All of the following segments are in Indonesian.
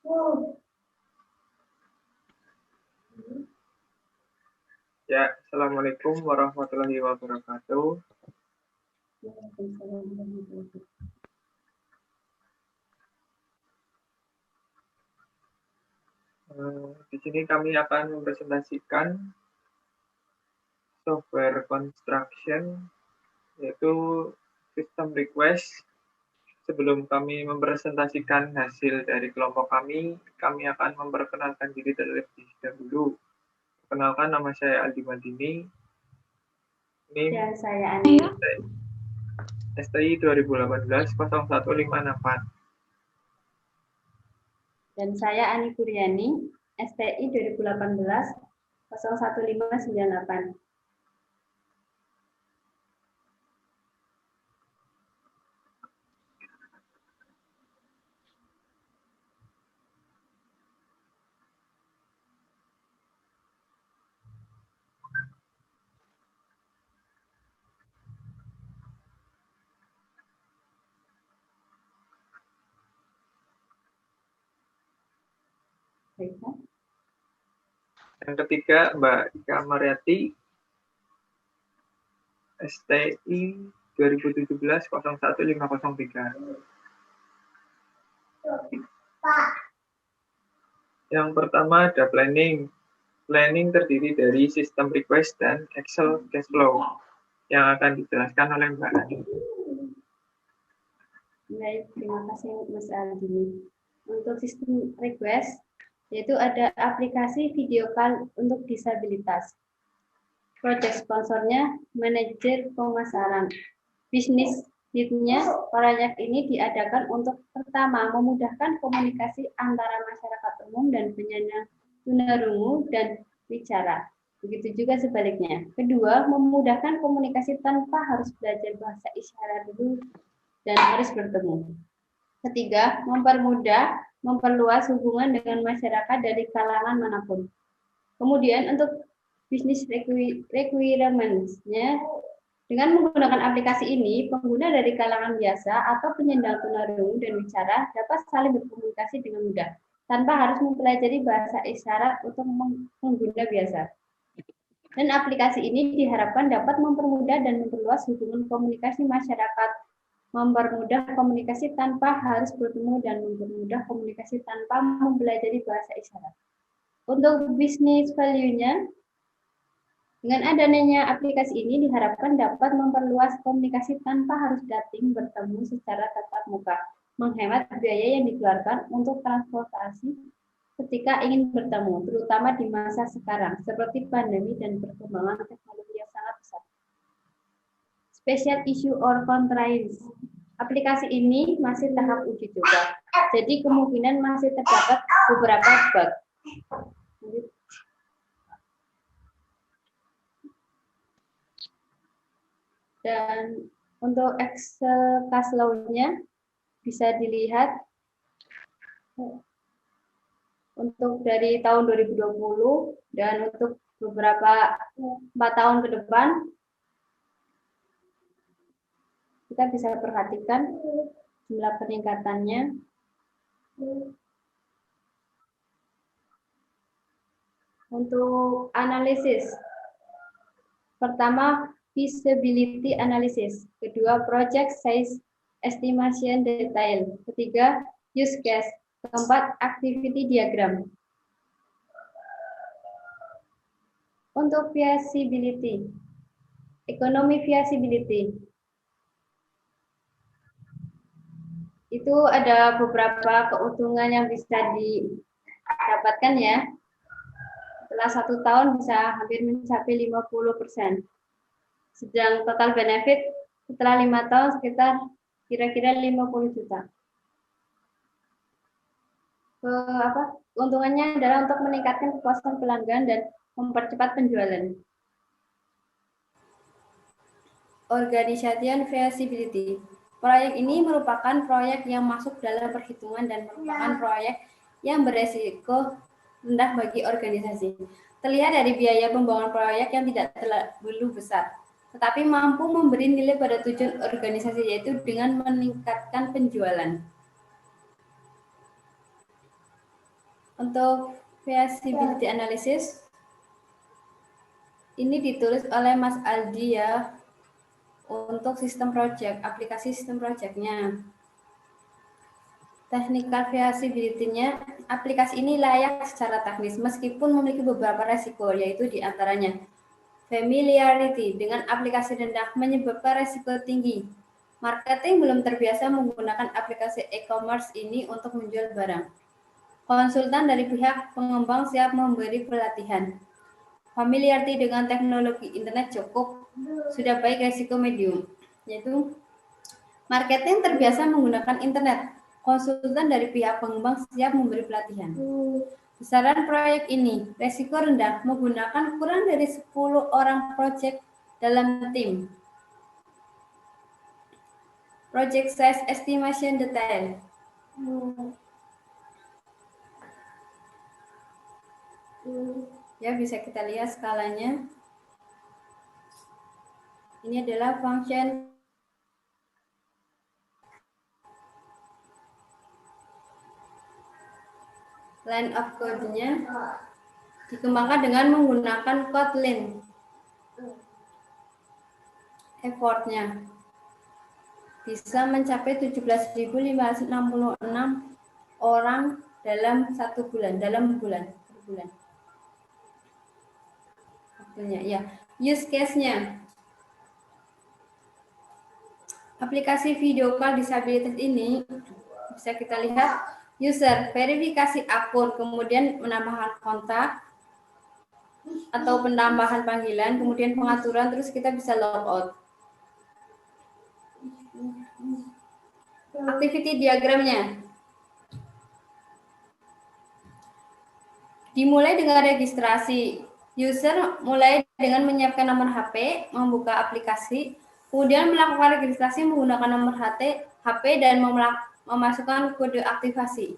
Ya, Assalamualaikum warahmatullahi wabarakatuh. Di sini kami akan mempresentasikan software construction, yaitu system request. Sebelum kami mempresentasikan hasil dari kelompok kami akan memperkenalkan diri terlebih dahulu. Perkenalkan, nama saya Aldi Madini. Dan saya Ania. STI 2018-0154. Dan saya Ani Kuryani, STI 2018-01598. Yang ketiga, Mbak Ika Mariati, STI 2017-01503. Yang pertama ada planning. Planning terdiri dari sistem request dan Excel cash flow yang akan dijelaskan oleh Mbak Ani. Baik, terima kasih Mas Aldi. Untuk sistem request, yaitu ada aplikasi video call untuk disabilitas. Project sponsornya manajer pemasaran. Bisnis lead-nya proyek ini diadakan untuk pertama memudahkan komunikasi antara masyarakat umum dan penyandang tunarungu dan bicara. Begitu juga sebaliknya. Kedua, memudahkan komunikasi tanpa harus belajar bahasa isyarat dulu dan harus bertemu. Ketiga, memperluas hubungan dengan masyarakat dari kalangan manapun. Kemudian untuk business requirements-nya, dengan menggunakan aplikasi ini, pengguna dari kalangan biasa atau penyandang tunarungu dan bicara dapat saling berkomunikasi dengan mudah, tanpa harus mempelajari bahasa isyarat untuk pengguna biasa. Dan aplikasi ini diharapkan dapat mempermudah dan memperluas hubungan komunikasi masyarakat, mempermudah komunikasi tanpa harus bertemu dan mempermudah komunikasi tanpa mempelajari bahasa isyarat. Untuk bisnis value-nya, dengan adanya aplikasi ini diharapkan dapat memperluas komunikasi tanpa harus dating bertemu secara tatap muka, menghemat biaya yang dikeluarkan untuk transportasi ketika ingin bertemu, terutama di masa sekarang, seperti pandemi dan perkembangan teknologi yang sangat besar. Special issue or constraints. Aplikasi ini masih tahap uji coba, jadi kemungkinan masih terdapat beberapa bug. Dan untuk Excel cash flow-nya bisa dilihat untuk dari tahun 2020 dan untuk beberapa 4 tahun ke depan kita bisa perhatikan jumlah peningkatannya. Untuk analisis, pertama feasibility analysis, kedua project size estimation detail, ketiga use case, keempat activity diagram. Untuk feasibility, ekonomi feasibility, itu ada beberapa keuntungan yang bisa didapatkan ya. Setelah 1 tahun bisa hampir mencapai 50%. Sedang total benefit setelah 5 tahun sekitar kira-kira 50 juta. Keuntungannya adalah untuk meningkatkan kepuasan pelanggan dan mempercepat penjualan. Organization feasibility. Proyek ini merupakan proyek yang masuk dalam perhitungan dan merupakan proyek yang beresiko rendah bagi organisasi. Terlihat dari biaya pembangunan proyek yang tidak terlalu besar, tetapi mampu memberi nilai pada tujuan organisasi, yaitu dengan meningkatkan penjualan. Untuk feasibility analysis ini ditulis oleh Mas Aldi ya, untuk sistem project, aplikasi sistem projectnya. Technical feasibility-nya, aplikasi ini layak secara teknis meskipun memiliki beberapa resiko, yaitu diantaranya familiarity dengan aplikasi rendah menyebabkan resiko tinggi. Marketing belum terbiasa menggunakan aplikasi e-commerce ini untuk menjual barang. Konsultan dari pihak pengembang siap memberi pelatihan. Familiarity dengan teknologi internet cukup, sudah baik resiko medium, yaitu marketing terbiasa menggunakan internet. Konsultan dari pihak pengembang siap memberi pelatihan. Besaran proyek ini, resiko rendah, menggunakan kurang dari 10 orang proyek dalam tim. Project size estimation detail. Ya, bisa kita lihat skalanya. Ini adalah function line of code-nya dikembangkan dengan menggunakan Kotlin. Effortnya bisa mencapai 17.566 orang dalam per bulan. Waktunya, ya. Use case-nya. Aplikasi video call disabilitas ini bisa kita lihat user verifikasi akun, kemudian menambahkan kontak atau penambahan panggilan, kemudian pengaturan, terus kita bisa logout. Activity diagramnya dimulai dengan registrasi. User mulai dengan menyiapkan nomor HP, membuka aplikasi, kemudian melakukan registrasi menggunakan nomor HP dan memasukkan kode aktivasi.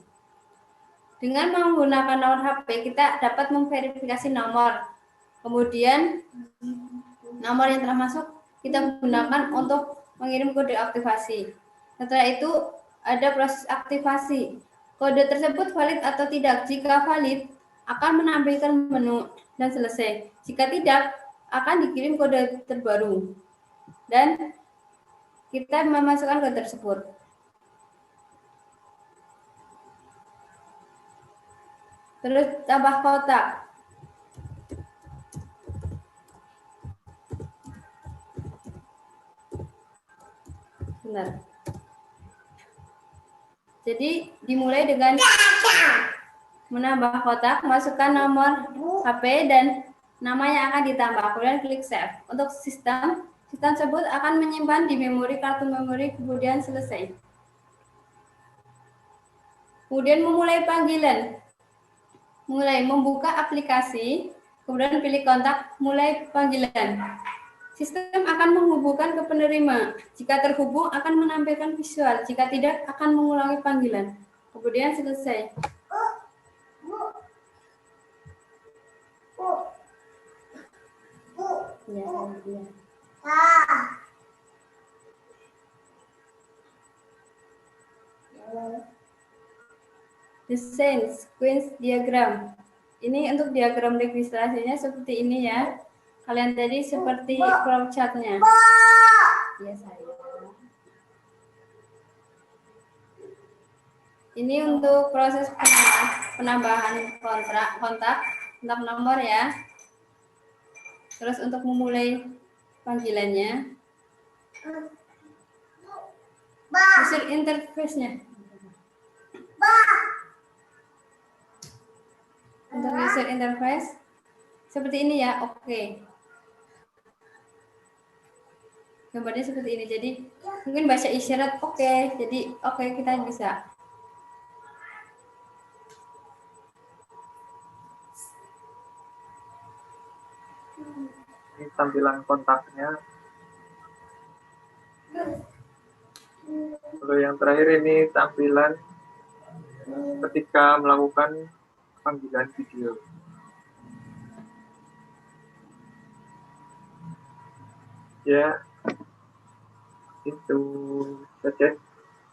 Dengan menggunakan nomor HP, kita dapat memverifikasi nomor. Kemudian nomor yang telah masuk kita gunakan untuk mengirim kode aktivasi. Setelah itu ada proses aktivasi. Kode tersebut valid atau tidak. Jika valid, akan menampilkan menu dan selesai. Jika tidak, akan dikirim kode terbaru. Dan kita memasukkan kode tersebut. Terus tambah kotak. Benar. Jadi dimulai dengan menambah kotak, masukkan nomor HP dan nama yang akan ditambah, kemudian klik save. Untuk sistem tersebut akan menyimpan di memori kartu memori, kemudian selesai. Kemudian memulai panggilan. Mulai membuka aplikasi, kemudian pilih kontak, mulai panggilan. Sistem akan menghubungkan ke penerima. Jika terhubung akan menampilkan visual, jika tidak akan mengulangi panggilan. Kemudian selesai. Ya. Desain sequence diagram. Ini untuk diagram registrasinya seperti ini ya. Kalian tadi seperti flowchart-nya. Ya, saya. Ini untuk proses penambahan kontak nomor ya. Terus untuk memulai panggilannya, user interface-nya. Untuk user interface seperti ini ya, oke. Gambarnya seperti ini. Jadi mungkin bahasa isyarat oke. Jadi oke, kita bisa. Ini tampilan kontaknya. Lalu yang terakhir ini tampilan ketika melakukan panggilan video. Ya, itu saja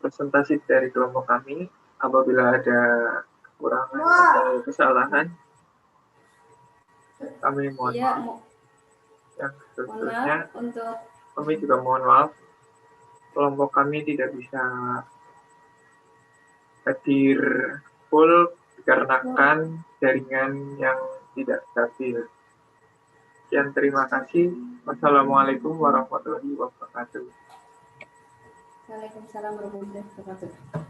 presentasi dari kelompok kami. Apabila ada kekurangan atau kesalahan, kami mohon Iya, maaf. Yang mohon seterusnya, maaf untuk kami juga mohon maaf kelompok kami tidak bisa hadir full dikarenakan jaringan yang tidak stabil. Sekian, terima kasih. Wassalamualaikum warahmatullahi wabarakatuh. Waalaikumsalam warahmatullahi wabarakatuh.